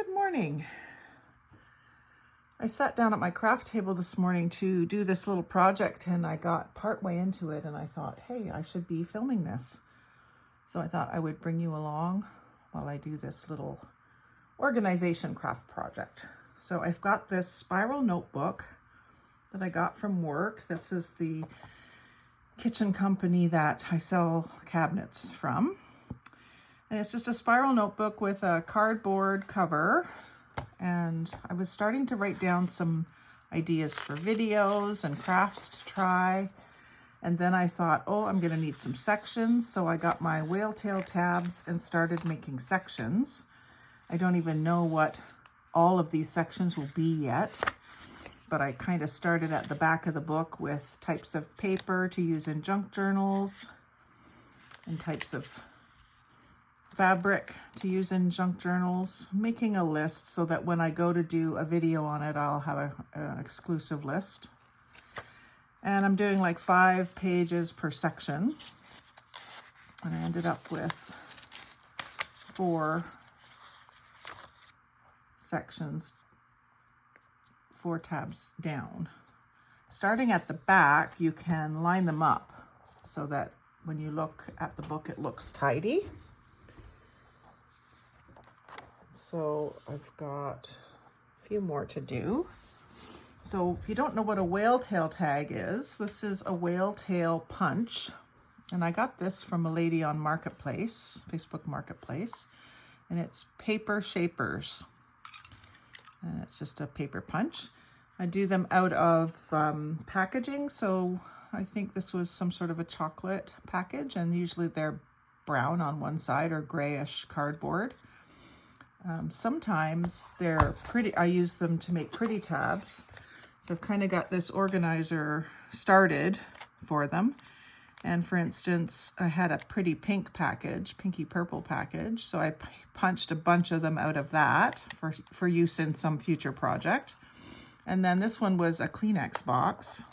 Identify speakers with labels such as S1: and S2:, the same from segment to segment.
S1: Good morning. I sat down at my craft table this morning to do this little project, and I got partway into it and I thought, hey, I should be filming this. So I thought I would bring you along while I do this little organization craft project. So I've got this spiral notebook that I got from work. This is the kitchen company that I sell cabinets from. And it's just a spiral notebook with a cardboard cover. And I was starting to write down some ideas for videos and crafts to try. And then I thought, oh, I'm going to need some sections. So I got my whale tail tabs and started making sections. I don't even know what all of these sections will be yet. But I kind of started at the back of the book with types of paper to use in junk journals and types of fabric to use in junk journals, making a list so that when I go to do a video on it, I'll have an exclusive list. And I'm doing like 5 pages per section. And I ended up with 4 sections, 4 tabs down. Starting at the back, you can line them up so that when you look at the book, it looks tidy. So I've got a few more to do. So if you don't know what a whale tail tag is, this is a whale tail punch. And I got this from a lady on Marketplace, Facebook Marketplace. And it's Paper Shapers. And it's just a paper punch. I do them out of packaging. So I think this was some sort of a chocolate package. And usually they're brown on one side or grayish cardboard. Sometimes they're pretty, I use them to make pretty tabs. So I've kind of got this organizer started for them. And for instance, I had a pretty pink package, pinky purple package. So I punched a bunch of them out of that for use in some future project. And then this one was a Kleenex box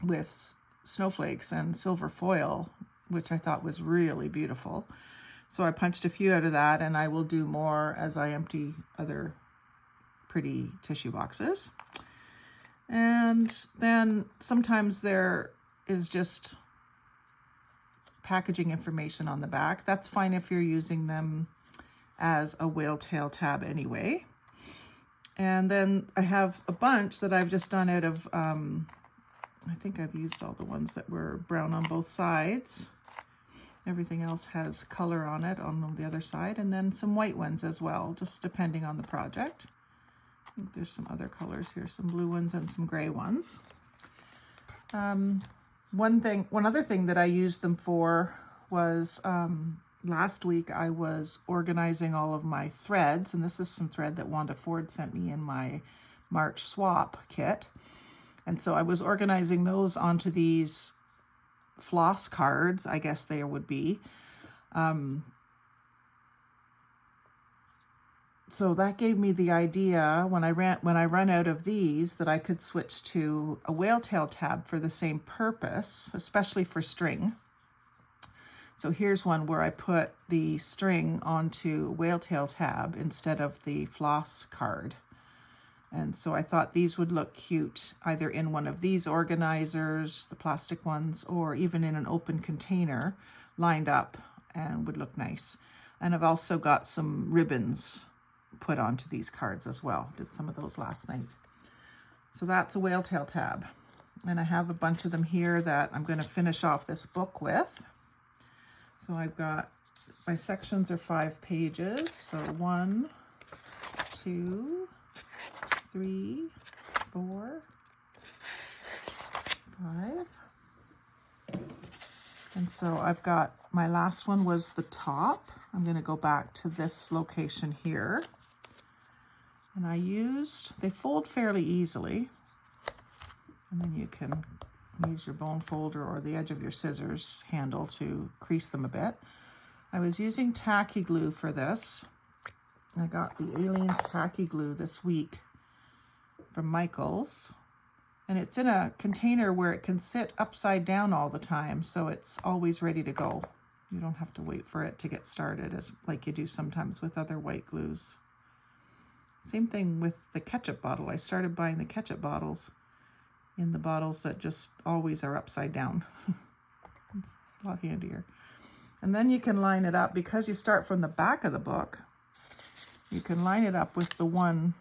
S1: with snowflakes and silver foil, which I thought was really beautiful. So I punched a few out of that, and I will do more as I empty other pretty tissue boxes. And then sometimes there is just packaging information on the back. That's fine if you're using them as a whale tail tab anyway. And then I have a bunch that I've just done out of, I think I've used all the ones that were brown on both sides. Everything else has color on it on the other side, and then some white ones as well, just depending on the project. I think there's some other colors here, some blue ones and some gray ones. One other thing that I used them for was last week I was organizing all of my threads, and this is some thread that Wanda Ford sent me in my March swap kit. And so I was organizing those onto these floss cards, I guess they would be. So that gave me the idea when I run out of these that I could switch to a whale tail tab for the same purpose, especially for string. So here's one where I put the string onto whale tail tab instead of the floss card. And so I thought these would look cute either in one of these organizers, the plastic ones, or even in an open container lined up, and would look nice. And I've also got some ribbons put onto these cards as well. Did some of those last night. So that's a whale tail tab. And I have a bunch of them here that I'm going to finish off this book with. So I've got, my sections are 5 pages. So 1, 2, 3, 4, 5. And so I've got, my last one was the top. I'm going to go back to this location here. And they fold fairly easily. And then you can use your bone folder or the edge of your scissors handle to crease them a bit. I was using tacky glue for this. I got the Aliens tacky glue this week from Michael's, and it's in a container where it can sit upside down all the time, so it's always ready to go. You don't have to wait for it to get started, as like you do sometimes with other white glues. Same thing with the ketchup bottle. I started buying the ketchup bottles in the bottles that just always are upside down. It's a lot handier. And then you can line it up, because you start from the back of the book, you can line it up with the one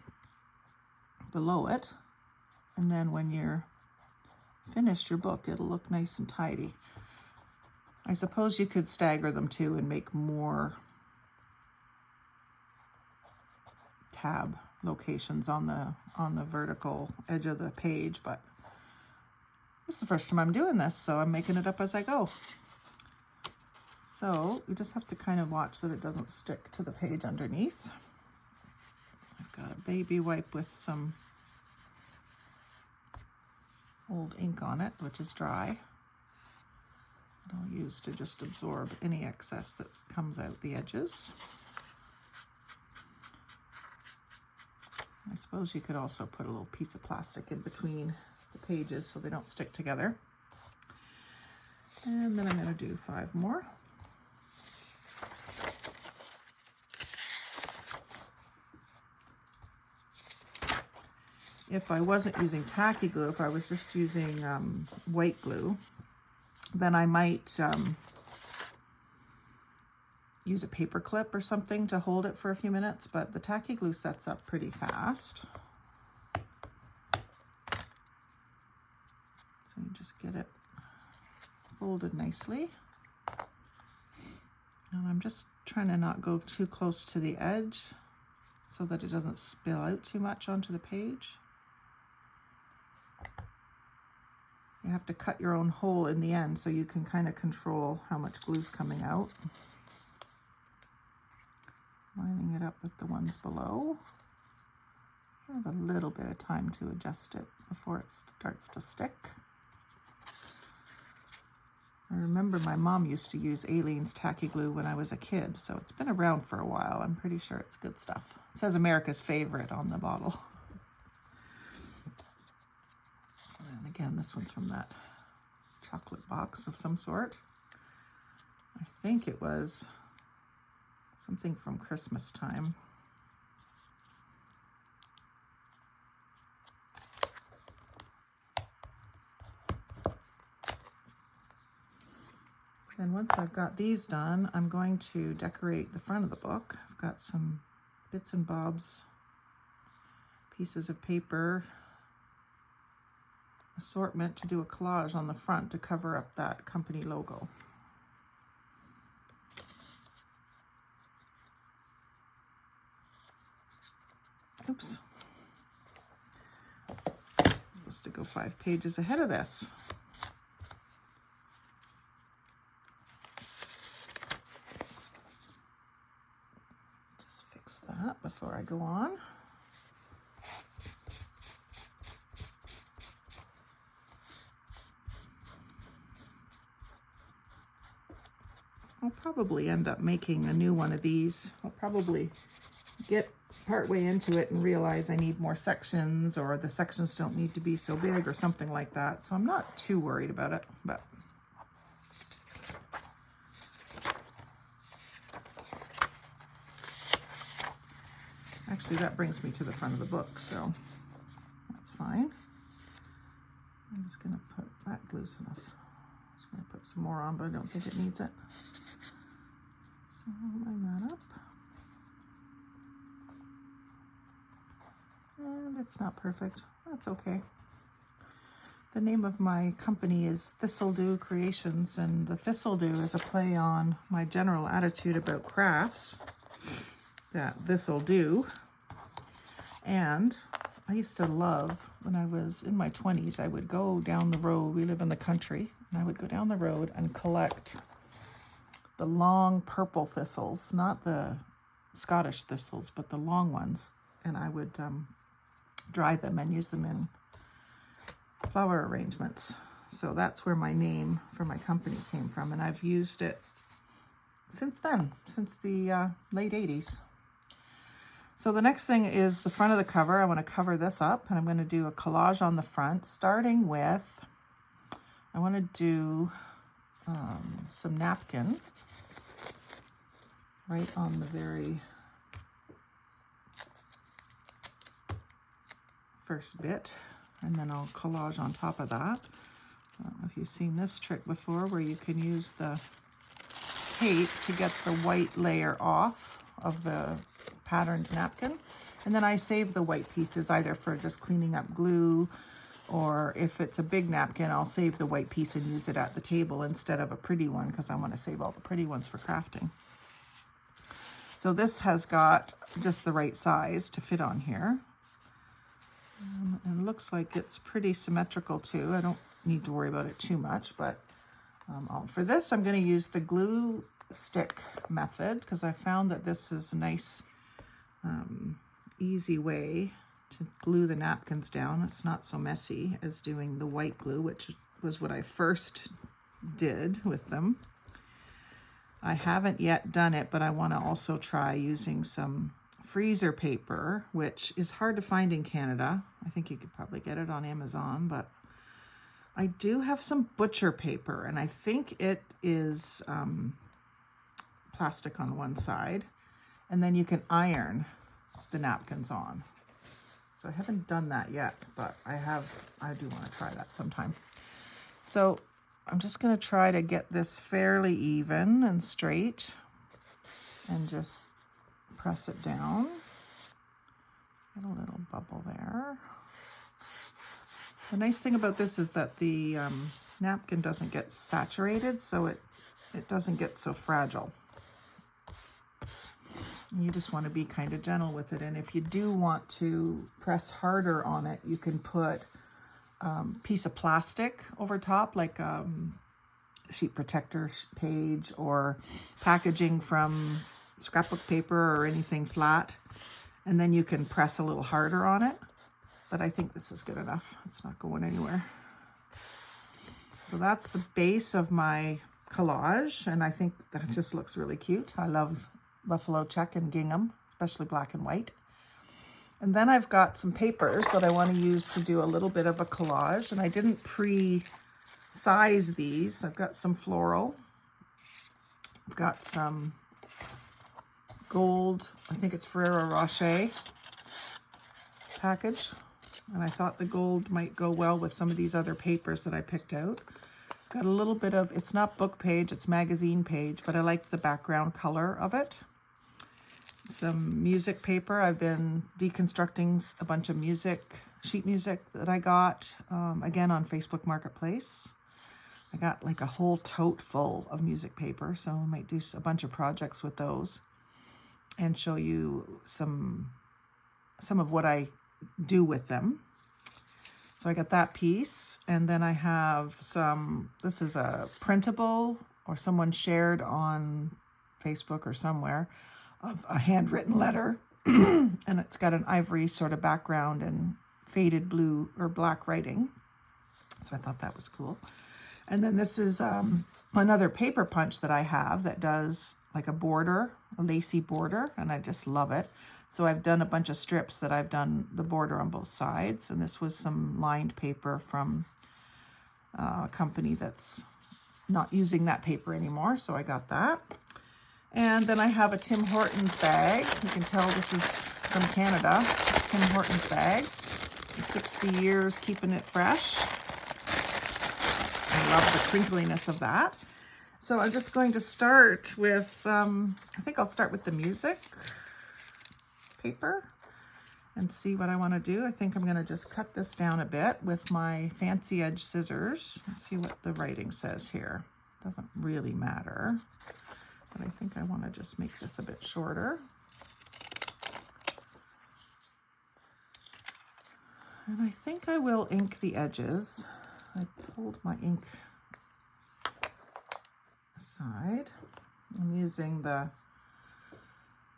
S1: below it. And then when you're finished your book, it'll look nice and tidy. I suppose you could stagger them too and make more tab locations on the vertical edge of the page, but this is the first time I'm doing this, so I'm making it up as I go. So you just have to kind of watch that it doesn't stick to the page underneath. I've got a baby wipe with some old ink on it, which is dry. And I'll use to just absorb any excess that comes out the edges. I suppose you could also put a little piece of plastic in between the pages so they don't stick together. And then I'm going to do 5 more. If I wasn't using tacky glue, if I was just using white glue, then I might use a paper clip or something to hold it for a few minutes, but the tacky glue sets up pretty fast. So you just get it folded nicely. And I'm just trying to not go too close to the edge so that it doesn't spill out too much onto the page. You have to cut your own hole in the end so you can kind of control how much glue's coming out. Lining it up with the ones below. You have a little bit of time to adjust it before it starts to stick. I remember my mom used to use Aleene's tacky glue when I was a kid, so it's been around for a while. I'm pretty sure it's good stuff. It says America's favorite on the bottle. And again, this one's from that chocolate box of some sort. I think it was something from Christmas time. And once I've got these done, I'm going to decorate the front of the book. I've got some bits and bobs, pieces of paper, assortment to do a collage on the front to cover up that company logo. Oops. I'm supposed to go 5 pages ahead of this. Just fix that before I go on. I'll probably end up making a new one of these. I'll probably get partway into it and realize I need more sections, or the sections don't need to be so big or something like that. So I'm not too worried about it, but actually that brings me to the front of the book, so that's fine. I'm just gonna put that glue's enough. I'm just gonna put some more on, but I don't think it needs it. So I'll line that up. And it's not perfect. That's okay. The name of my company is Thistledew Creations, and the Thistledew is a play on my general attitude about crafts, that this'll do. And I used to love, when I was in my 20s, I would go down the road. We live in the country, and I would go down the road and collect the long purple thistles, not the Scottish thistles, but the long ones. And I would dry them and use them in flower arrangements. So that's where my name for my company came from, and I've used it since then, since the late 80s. So the next thing is the front of the cover. I want to cover this up, and I'm going to do a collage on the front, starting with, I want to do some napkin right on the very first bit, and then I'll collage on top of that. I don't know if you've seen this trick before, where you can use the tape to get the white layer off of the patterned napkin. And then I save the white pieces either for just cleaning up glue, or if it's a big napkin, I'll save the white piece and use it at the table instead of a pretty one, because I want to save all the pretty ones for crafting. So this has got just the right size to fit on here. And it looks like it's pretty symmetrical too. I don't need to worry about it too much, but for this I'm going to use the glue stick method, because I found that this is a nice easy way to glue the napkins down. It's not so messy as doing the white glue, which was what I first did with them. I haven't yet done it, but I want to also try using some freezer paper, which is hard to find in Canada. I think you could probably get it on Amazon, but I do have some butcher paper, and I think it is plastic on one side, and then you can iron the napkins on. So I haven't done that yet, but I do want to try that sometime. So I'm just going to try to get this fairly even and straight and just press it down. Get a little bubble there. The nice thing about this is that the napkin doesn't get saturated, so it doesn't get so fragile. You just want to be kind of gentle with it. And if you do want to press harder on it, you can put a piece of plastic over top, like sheet protector page or packaging from scrapbook paper or anything flat. And then you can press a little harder on it. But I think this is good enough. It's not going anywhere. So that's the base of my collage. And I think that just looks really cute. I love buffalo check and gingham, especially black and white. And then I've got some papers that I want to use to do a little bit of a collage, and I didn't pre-size these. I've got some floral. I've got some gold, I think it's Ferrero Rocher package, and I thought the gold might go well with some of these other papers that I picked out. Got a little bit of, it's not book page, it's magazine page, but I liked the background color of it. Some music paper. I've been deconstructing a bunch of sheet music that I got, again on Facebook Marketplace. I got like a whole tote full of music paper, so I might do a bunch of projects with those and show you some of what I do with them. So I got that piece, and then I have this is a printable, or someone shared on Facebook or somewhere, of a handwritten letter, and it's got an ivory sort of background and faded blue or black writing. So I thought that was cool. And then this is another paper punch that I have that does like a border, a lacy border, and I just love it. So I've done a bunch of strips that I've done the border on both sides, and this was some lined paper from a company that's not using that paper anymore, so I got that. And then I have a Tim Hortons bag. You can tell this is from Canada. Tim Hortons bag. 60 years keeping it fresh. I love the crinkliness of that. So I'm just going to start with, I think I'll start with the music paper and see what I want to do. I think I'm going to just cut this down a bit with my fancy edge scissors. Let's see what the writing says here. Doesn't really matter. But I think I want to just make this a bit shorter. And I think I will ink the edges. I pulled my ink aside. I'm using the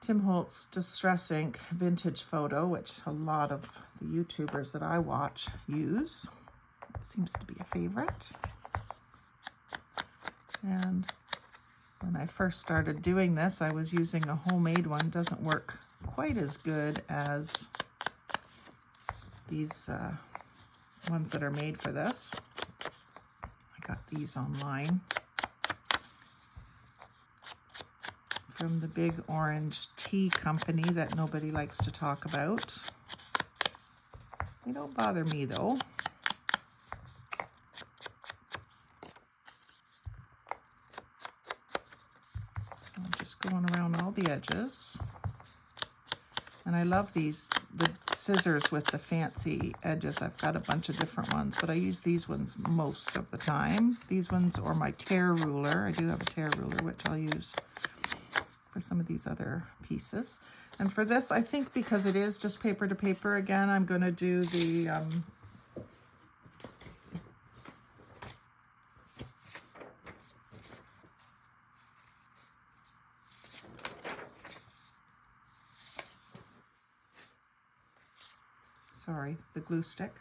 S1: Tim Holtz Distress Ink Vintage Photo, which a lot of the YouTubers that I watch use. It seems to be a favorite. And when I first started doing this, I was using a homemade one. It doesn't work quite as good as these ones that are made for this. I got these online from the big orange tea company that nobody likes to talk about. They don't bother me though. I'm just going around all the edges. And I love the scissors with the fancy edges. I've got a bunch of different ones, but I use these ones most of the time. These ones, or my tear ruler. I do have a tear ruler, which I'll use for some of these other pieces. And for this, I think because it is just paper to paper, again, I'm going to do the the glue stick.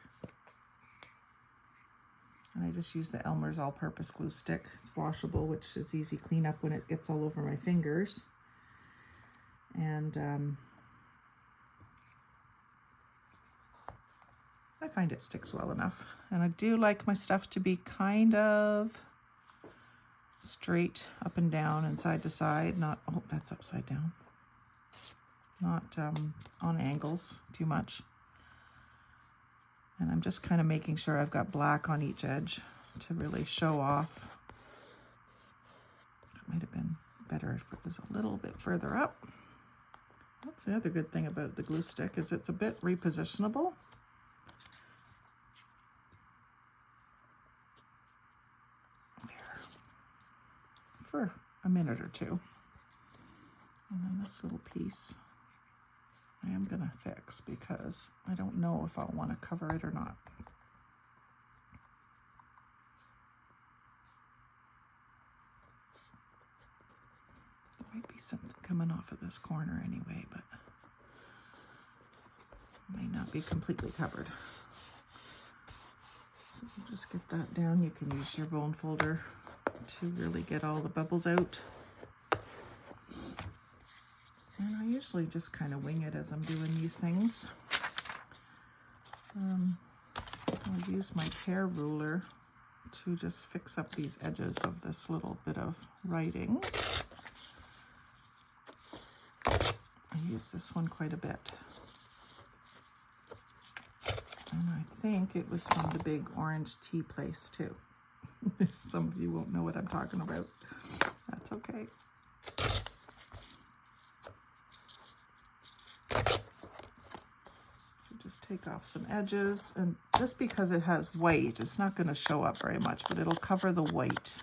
S1: And I just use the Elmer's all-purpose glue stick. It's washable, which is easy cleanup when it gets all over my fingers. And I find it sticks well enough. And I do like my stuff to be kind of straight up and down and side to side. Not, oh, that's upside down. Not on angles too much. And I'm just kind of making sure I've got black on each edge to really show off. It might have been better if it was a little bit further up. That's the other good thing about the glue stick, is it's a bit repositionable. There. For a minute or two. And then this little piece I am going to fix because I don't know if I'll want to cover it or not. There might be something coming off of this corner anyway, but it may not be completely covered. So you just get that down. You can use your bone folder to really get all the bubbles out. And I usually just kind of wing it as I'm doing these things. I'll use my tear ruler to just fix up these edges of this little bit of writing. I use this one quite a bit. And I think it was from the big orange tea place too. Some of you won't know what I'm talking about. That's okay. Just take off some edges, and just because it has white, it's not going to show up very much, but it'll cover the white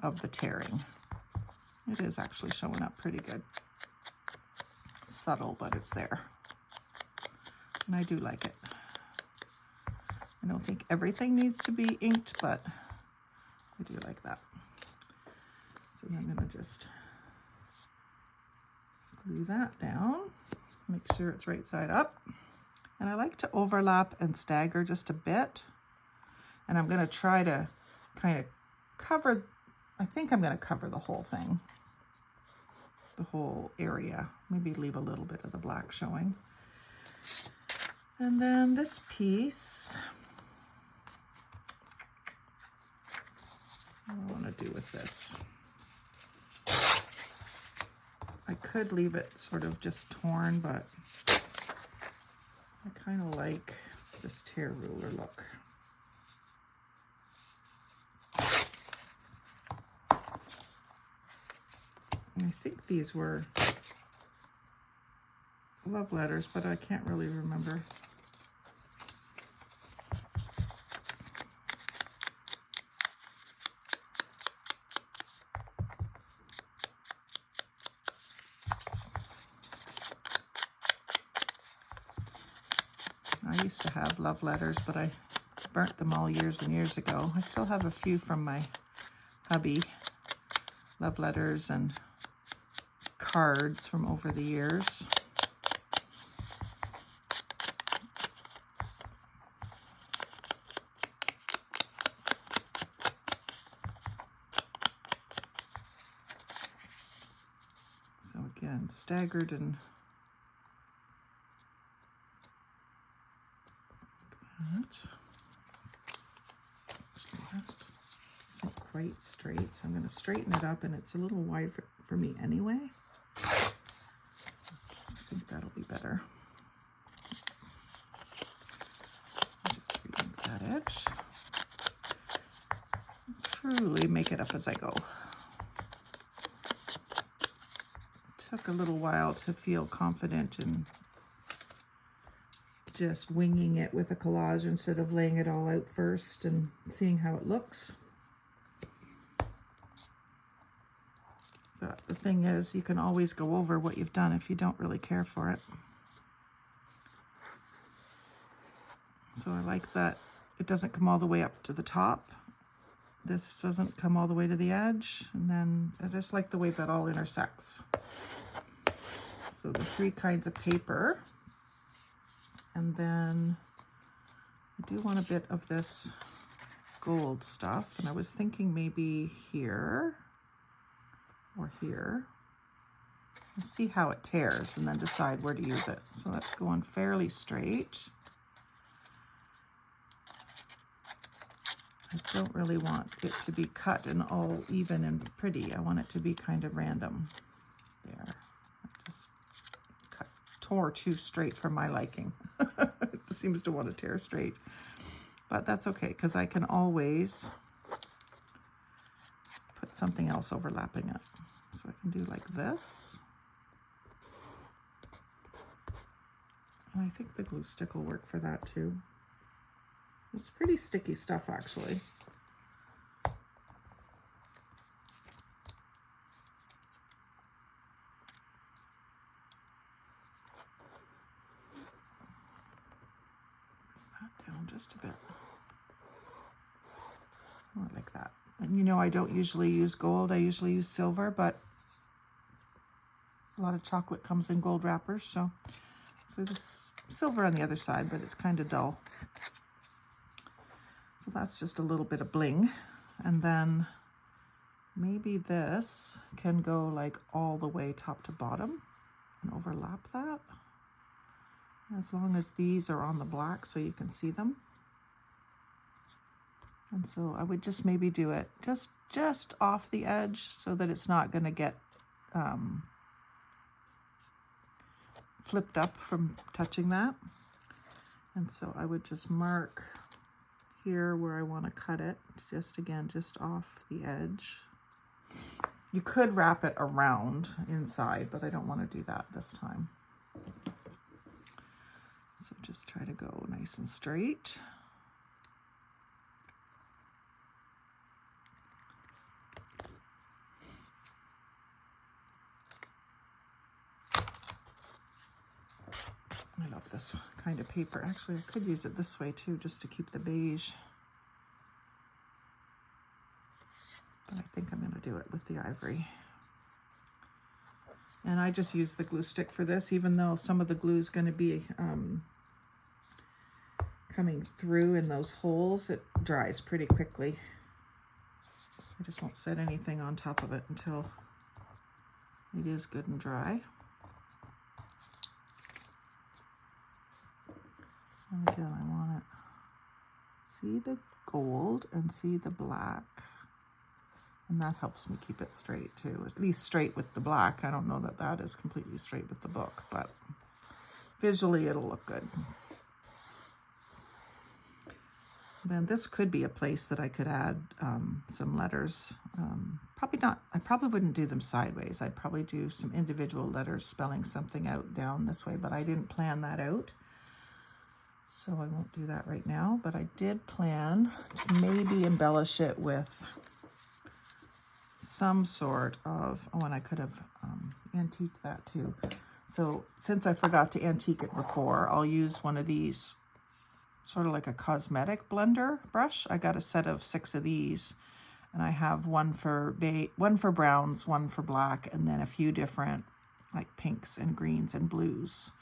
S1: of the tearing. It is actually showing up pretty good. It's subtle, but it's there. And I do like it. I don't think everything needs to be inked, but I do like that. So I'm going to just glue that down, make sure it's right side up. And I like to overlap and stagger just a bit. And I'm going to try to kind of cover, I think I'm going to cover the whole thing, the whole area. Maybe leave a little bit of the black showing. And then this piece, what do I want to do with this? I could leave it sort of just torn, but I kind of like this tear ruler look. And I think these were love letters, but I can't really remember. I used to have love letters, but I burnt them all years and years ago. I still have a few from my hubby, love letters and cards from over the years. So again, staggered and isn't quite straight, so I'm going to straighten it up, and it's a little wide for me anyway. I think that'll be better. make it up as I go. Took a little while to feel confident in just winging it with a collage instead of laying it all out first and seeing how it looks. But the thing is, you can always go over what you've done if you don't really care for it. So I like that it doesn't come all the way up to the top. This doesn't come all the way to the edge. And then I just like the way that all intersects. So the 3 kinds of paper. And then I do want a bit of this gold stuff. And I was thinking maybe here or here. Let's see how it tears and then decide where to use it. So that's going fairly straight. I don't really want it to be cut and all even and pretty. I want it to be kind of random. There. I just tore too straight for my liking. It seems to want to tear straight. But that's okay, because I can always put something else overlapping it. So I can do like this. And I think the glue stick will work for that too. It's pretty sticky stuff, actually. Bring that down just a bit. Oh, like that. And you know, I don't usually use gold. I usually use silver, but a lot of chocolate comes in gold wrappers, so this silver on the other side, but it's kind of dull. So that's just a little bit of bling. And then maybe this can go like all the way top to bottom and overlap that. As long as these are on the black so you can see them. And so I would just maybe do it just off the edge so that it's not going to get flipped up from touching that. And so I would just mark here where I want to cut it, just off the edge. You could wrap it around inside, but I don't want to do that this time. So just try to go nice and straight. I love this kind of paper. Actually, I could use it this way too, just to keep the beige. But I think I'm going to do it with the ivory. And I just use the glue stick for this, even though some of the glue is going to be coming through in those holes. It dries pretty quickly. I just won't set anything on top of it until it is good and dry. And again, I want it, see the gold and see the black. And that helps me keep it straight too, at least straight with the black. I don't know that that is completely straight with the book, but visually it'll look good. Then this could be a place that I could add some letters. Probably not, I probably wouldn't do them sideways. I'd probably do some individual letters spelling something out down this way, but I didn't plan that out. So I won't do that right now, but I did plan to maybe embellish it with some sort of, oh, and I could have antiqued that too. So since I forgot to antique it before, I'll use one of these, sort of like a cosmetic blender brush. I got a set of 6 of these, and I have one for browns, one for black, and then a few different like pinks and greens and blues.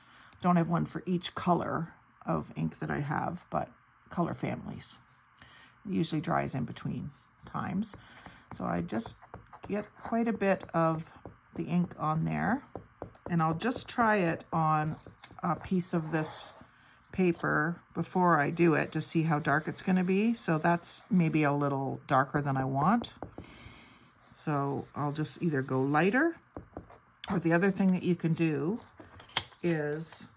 S1: Don't have one for each color of ink that I have, but color families. It usually dries in between times. So I just get quite a bit of the ink on there, and I'll just try it on a piece of this paper before I do it to see how dark it's going to be. So that's maybe a little darker than I want. So I'll just either go lighter, or the other thing that you can do is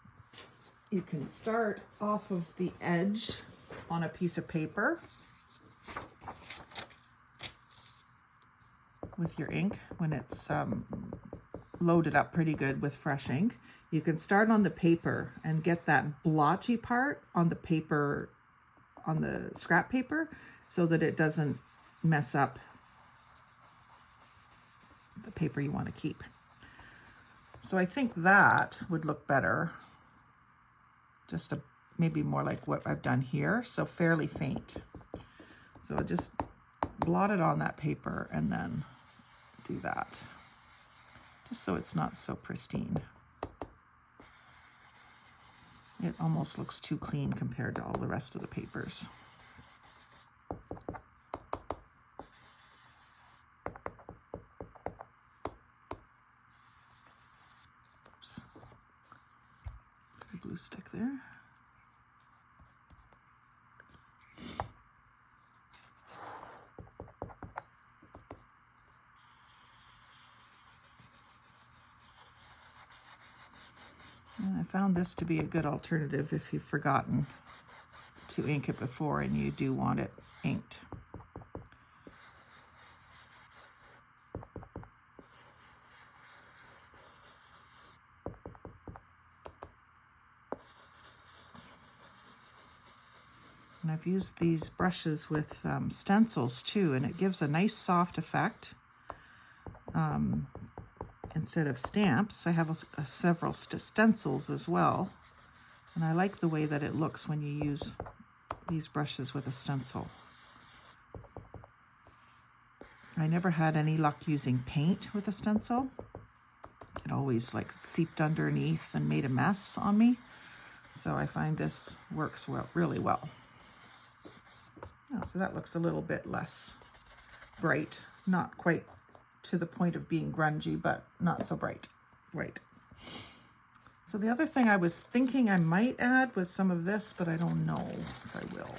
S1: you can start off of the edge on a piece of paper. with your ink when it's loaded up pretty good with fresh ink. You can start on the paper and get that blotchy part on the paper, on the scrap paper, so that it doesn't mess up the paper you want to keep. So I think that would look better, just maybe more like what I've done here, so fairly faint. So just blot it on that paper and then do that, just so it's not so pristine. It almost looks too clean compared to all the rest of the papers. Oops. Put a glue stick there. And I found this to be a good alternative if you've forgotten to ink it before and you do want it inked. And I've used these brushes with stencils too, and it gives a nice soft effect. Instead of stamps, I have several stencils as well. And I like the way that it looks when you use these brushes with a stencil. I never had any luck using paint with a stencil. It always like seeped underneath and made a mess on me. So I find this works really well. Oh, so that looks a little bit less bright, not quite to the point of being grungy, but not so bright. Right. So the other thing I was thinking I might add was some of this, but I don't know if I will.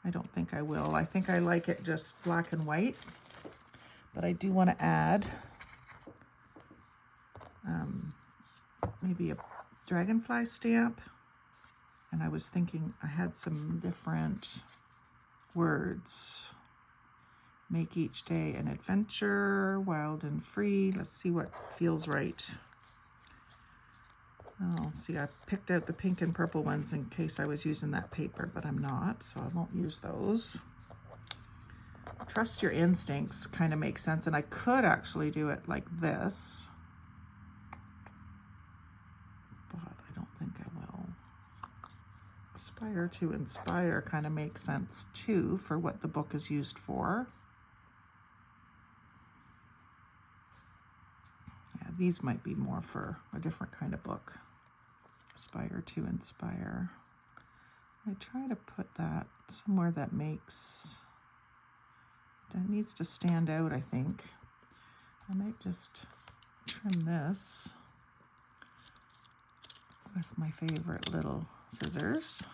S1: I don't think I will. I think I like it just black and white, but I do want to add maybe a dragonfly stamp. And I was thinking I had some different words. Make each day an adventure, wild and free. Let's see what feels right. Oh, see, I picked out the pink and purple ones in case I was using that paper, but I'm not, so I won't use those. Trust your instincts kind of makes sense, and I could actually do it like this, but I don't think I will. Aspire to inspire kind of makes sense too for what the book is used for. Yeah, these might be more for a different kind of book. Aspire to inspire. I try to put that somewhere that needs to stand out, I think. I might just trim this with my favorite little scissors.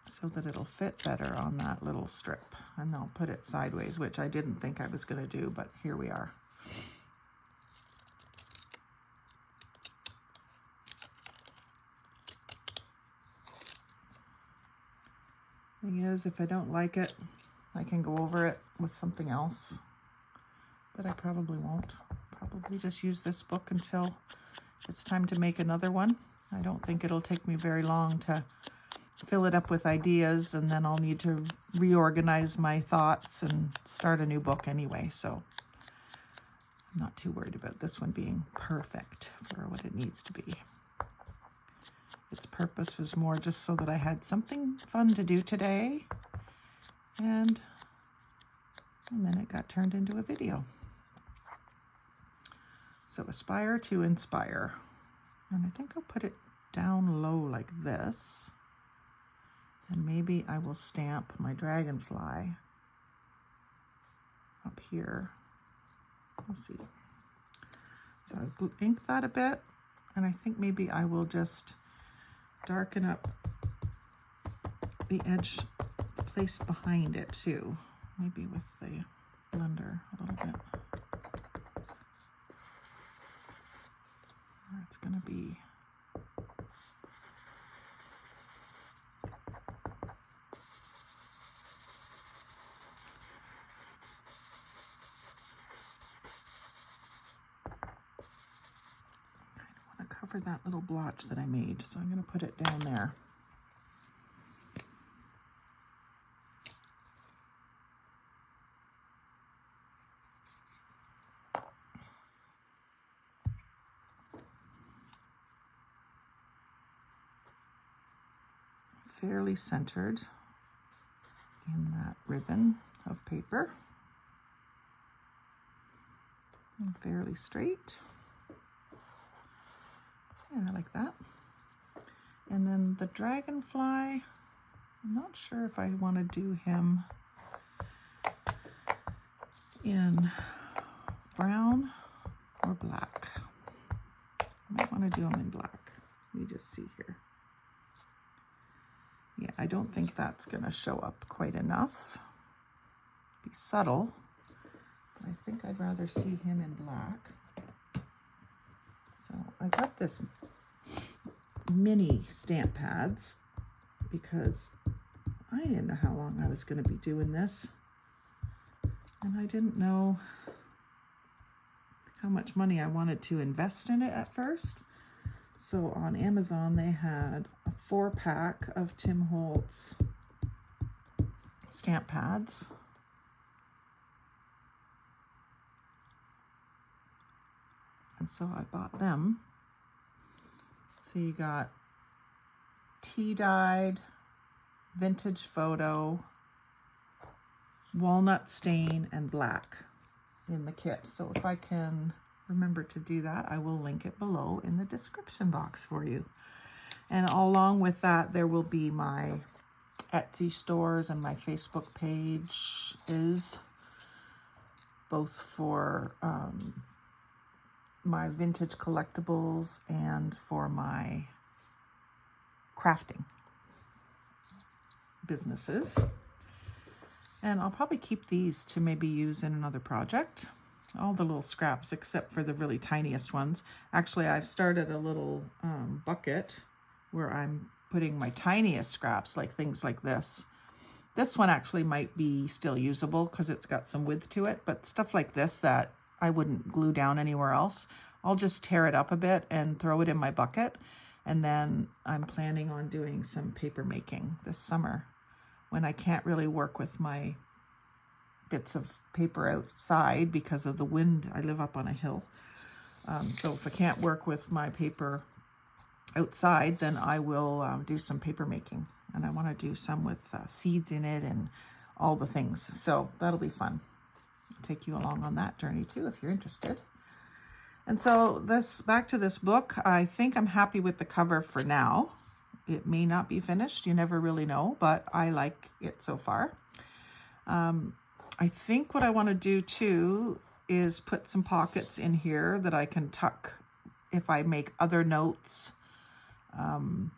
S1: So that it'll fit better on that little strip. And I'll put it sideways, which I didn't think I was going to do, but here we are. Thing is, if I don't like it, I can go over it with something else, but I probably won't. Probably just use this book until it's time to make another one. I don't think it'll take me very long to fill it up with ideas, and then I'll need to reorganize my thoughts and start a new book anyway, so I'm not too worried about this one being perfect for what it needs to be. Its purpose was more just so that I had something fun to do today, and then it got turned into a video. So aspire to inspire, and I think I'll put it down low like this, and maybe I will stamp my dragonfly up here. We'll see. So I've inked that a bit, and I think maybe I will just darken up the edge, the place behind it too, maybe with the blender a little bit. It's going to be cover that little blotch that I made. So I'm going to put it down there. Fairly centered in that ribbon of paper. And fairly straight. Yeah, like that. And then the dragonfly, I'm not sure if I want to do him in brown or black. I might want to do him in black. Let me just see here. Yeah, I don't think that's going to show up quite enough. Be subtle. But I think I'd rather see him in black. So I got this mini stamp pads because I didn't know how long I was going to be doing this. And I didn't know how much money I wanted to invest in it at first. So on Amazon, they had a 4-pack of Tim Holtz stamp pads. And so I bought them. So you got tea-dyed, vintage photo, walnut stain, and black in the kit. So if I can remember to do that, I will link it below in the description box for you. And along with that, there will be my Etsy stores and my Facebook page is both for my vintage collectibles and for my crafting businesses. And I'll probably keep these to maybe use in another project. All the little scraps except for the really tiniest ones. Actually, I've started a little bucket where I'm putting my tiniest scraps, like things like this. This one actually might be still usable because it's got some width to it, but stuff like this that I wouldn't glue down anywhere else, I'll just tear it up a bit and throw it in my bucket. And then I'm planning on doing some paper making this summer when I can't really work with my bits of paper outside because of the wind. I live up on a hill. So if I can't work with my paper outside, then I will do some paper making. And I want to do some with seeds in it and all the things. So that'll be fun. I'll take you along on that journey too if you're interested. And so back to this book, I think I'm happy with the cover for now. It may not be finished, you never really know, but I like it so far. I think what I want to do too is put some pockets in here that I can tuck if I make other notes. Then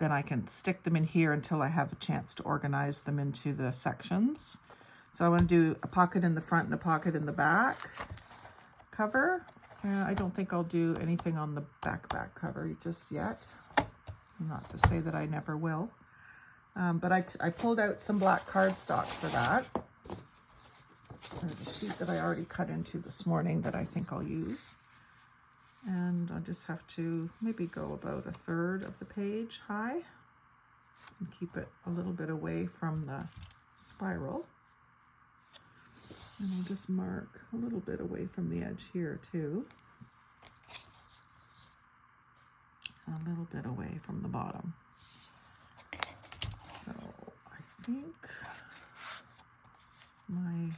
S1: I can stick them in here until I have a chance to organize them into the sections. So I want to do a pocket in the front and a pocket in the back cover. I don't think I'll do anything on the back cover just yet. Not to say that I never will. But I pulled out some black cardstock for that. There's a sheet that I already cut into this morning that I think I'll use. And I'll just have to maybe go about 1/3 of the page high and keep it a little bit away from the spiral. And I'll just mark a little bit away from the edge here too. And a little bit away from the bottom. So I think my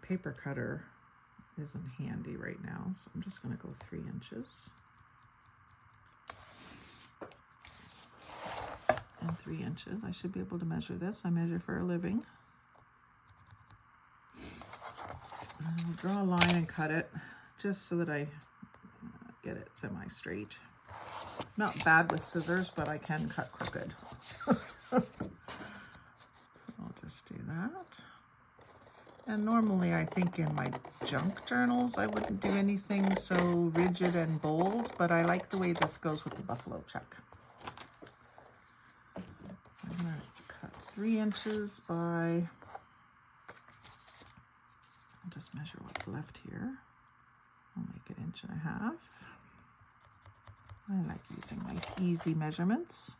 S1: paper cutter isn't handy right now, so I'm just going to go 3 inches. And 3 inches. I should be able to measure this. I measure for a living. And I'll draw a line and cut it just so that I get it semi-straight. Not bad with scissors, but I can cut crooked. So I'll just do that. And normally I think in my junk journals I wouldn't do anything so rigid and bold, but I like the way this goes with the buffalo check. So I'm going to cut 3 inches by, I'll just measure what's left here. I'll make it 1.5 inches. I like using nice easy measurements.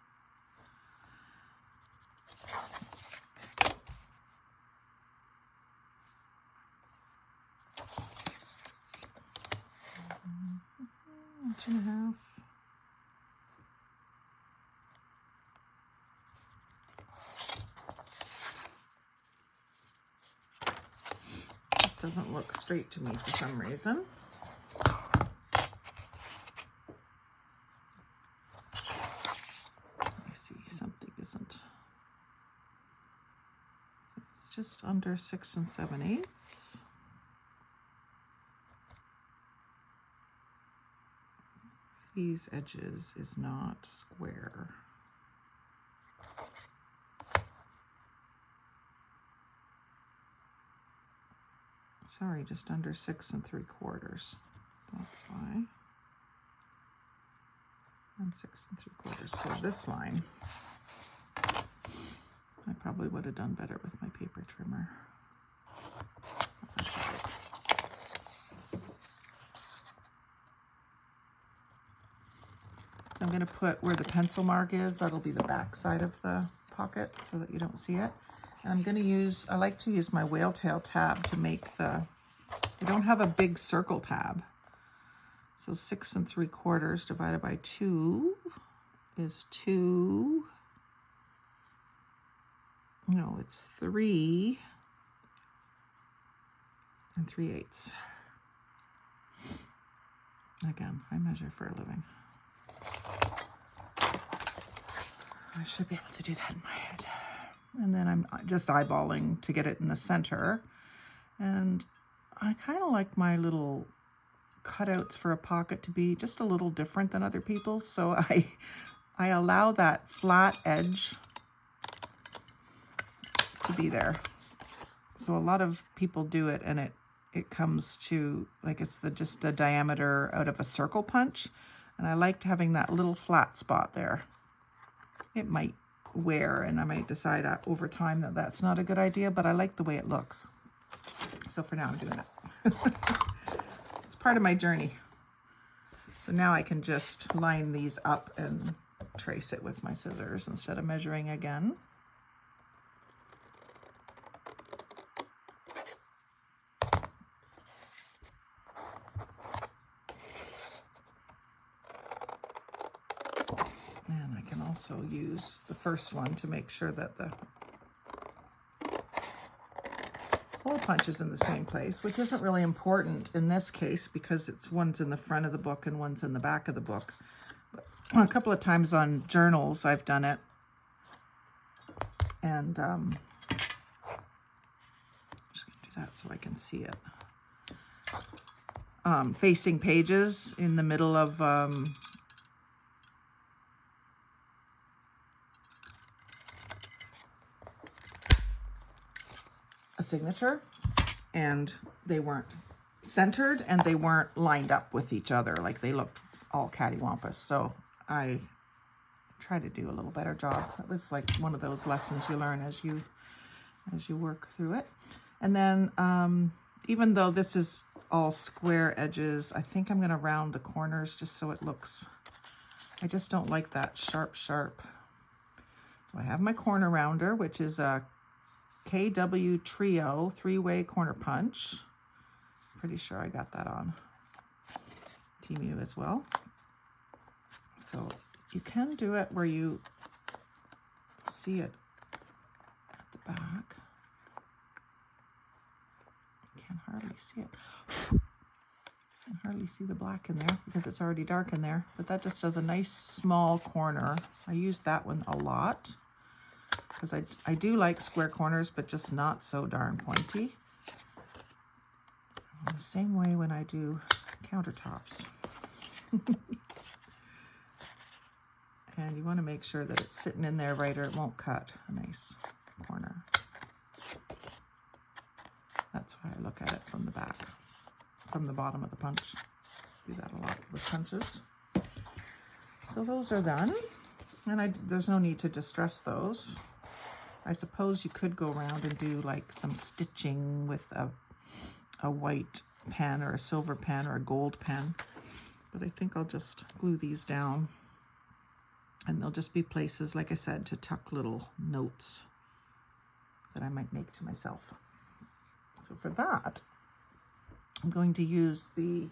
S1: Inch and a half. This doesn't look straight to me for some reason. Let me see, something isn't. It's just under 6 7/8. These edges is not square. Sorry, just under 6 3/4. That's why. And 6 3/4. So this line, I probably would have done better with my paper trimmer. That's all right. So I'm going to put where the pencil mark is. That'll be the back side of the pocket so that you don't see it. And I'm going to use, I like to use my whale tail tab to make the, I don't have a big circle tab. So 6 3/4 divided by 2 is 2. No, it's 3 3/8. Again, I measure for a living. I should be able to do that in my head. And then I'm just eyeballing to get it in the center. And I kind of like my little cutouts for a pocket to be just a little different than other people's. So I allow that flat edge to be there. So a lot of people do it and it comes to like it's just the diameter out of a circle punch. And I liked having that little flat spot there. It might wear and I might decide over time that that's not a good idea, but I like the way it looks. So for now I'm doing it. It's part of my journey. So now I can just line these up and trace it with my scissors instead of measuring again. And I can also use the first one to make sure that the hole punch is in the same place, which isn't really important in this case because one's in the front of the book and one's in the back of the book. But a couple of times on journals I've done it. And I'm just going to do that so I can see it. Facing pages in the middle of a signature, and they weren't centered and they weren't lined up with each other, like they looked all cattywampus. So I try to do a little better job. It was like one of those lessons you learn as you work through it. And then even though this is all square edges, I think I'm going to round the corners just so it looks, I just don't like that sharp. So I have my corner rounder, which is a KW Trio 3-way corner punch. Pretty sure I got that on Temu as well. So you can do it where you see it at the back. You can hardly see it. You can hardly see the black in there because it's already dark in there, but that just does a nice small corner. I use that one a lot because I do like square corners, but just not so darn pointy. The same way when I do countertops. And you want to make sure that it's sitting in there right or it won't cut a nice corner. That's why I look at it from the back, from the bottom of the punch. Do that a lot with punches. So those are done. And there's no need to distress those. I suppose you could go around and do like some stitching with a white pen or a silver pen or a gold pen. But I think I'll just glue these down. And they'll just be places, like I said, to tuck little notes that I might make to myself. So for that, I'm going to use the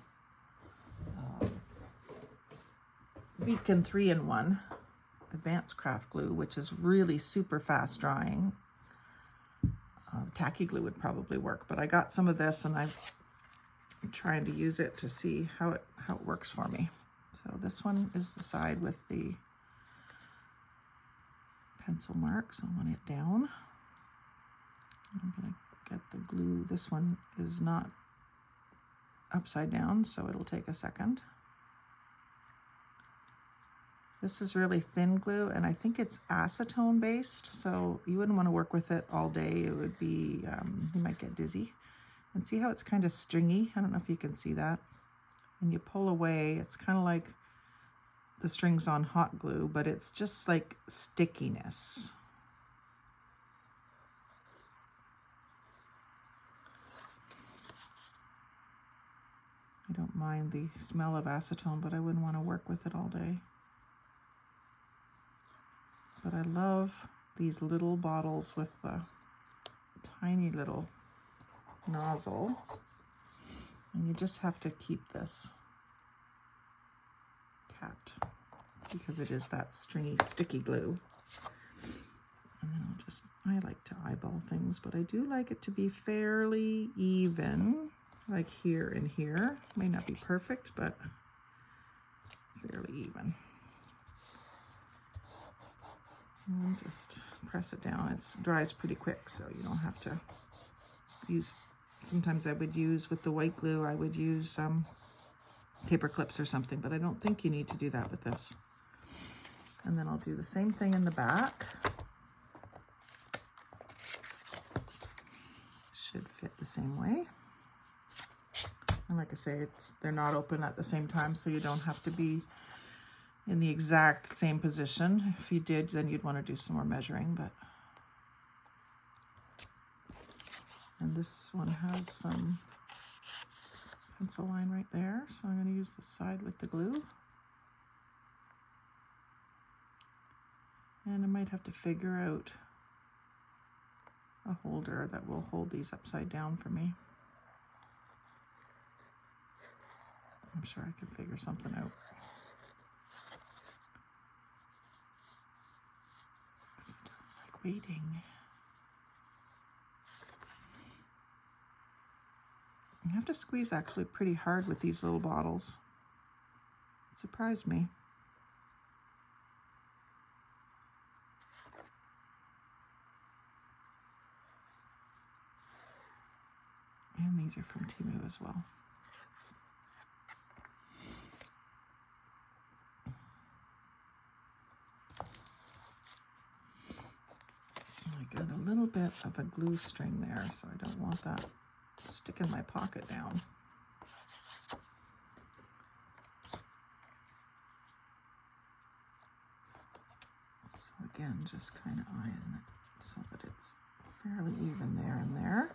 S1: Beacon 3-in-1 Advanced Craft Glue, which is really super fast drying. Tacky glue would probably work, but I got some of this and I'm trying to use it to see how it works for me. So this one is the side with the pencil marks. I want it down. I'm going to get the glue. This one is not upside down, so it'll take a second. This is really thin glue, and I think it's acetone based, so you wouldn't want to work with it all day. It would be, you might get dizzy. And see how it's kind of stringy? I don't know if you can see that. When you pull away, it's kind of like the strings on hot glue, but it's just like stickiness. I don't mind the smell of acetone, but I wouldn't want to work with it all day. But I love these little bottles with the tiny little nozzle. And you just have to keep this capped because it is that stringy, sticky glue. And then I like to eyeball things, but I do like it to be fairly even, like here and here. May not be perfect, but fairly even. And just press it down. It dries pretty quick, so you don't have to use, sometimes I would use, with the white glue, I would use some paper clips or something, but I don't think you need to do that with this. And then I'll do the same thing in the back. Should fit the same way. And like I say, they're not open at the same time, so you don't have to be in the exact same position. If you did, then you'd want to do some more measuring, but. And this one has some pencil line right there, so I'm going to use the side with the glue. And I might have to figure out a holder that will hold these upside down for me. I'm sure I can figure something out. I don't like waiting. You have to squeeze actually pretty hard with these little bottles. It surprised me. And these are from Temu as well. I got a little bit of a glue string there, so I don't want that sticking my pocket down. So again, just kind of iron it so that it's fairly even there and there.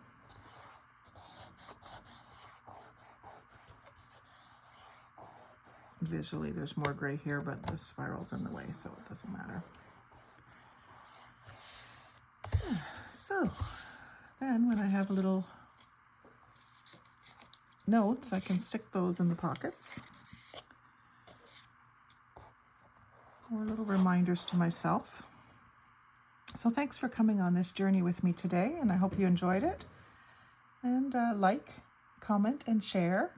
S1: Visually, there's more gray here, but the spiral's in the way, so it doesn't matter. So then when I have little notes, I can stick those in the pockets, or little reminders to myself. So thanks for coming on this journey with me today, and I hope you enjoyed it. And like, comment, and share.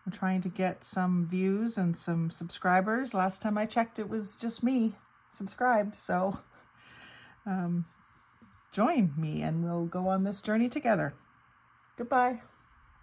S1: I'm trying to get some views and some subscribers. Last time I checked, it was just me subscribed. So join me and we'll go on this journey together. Goodbye.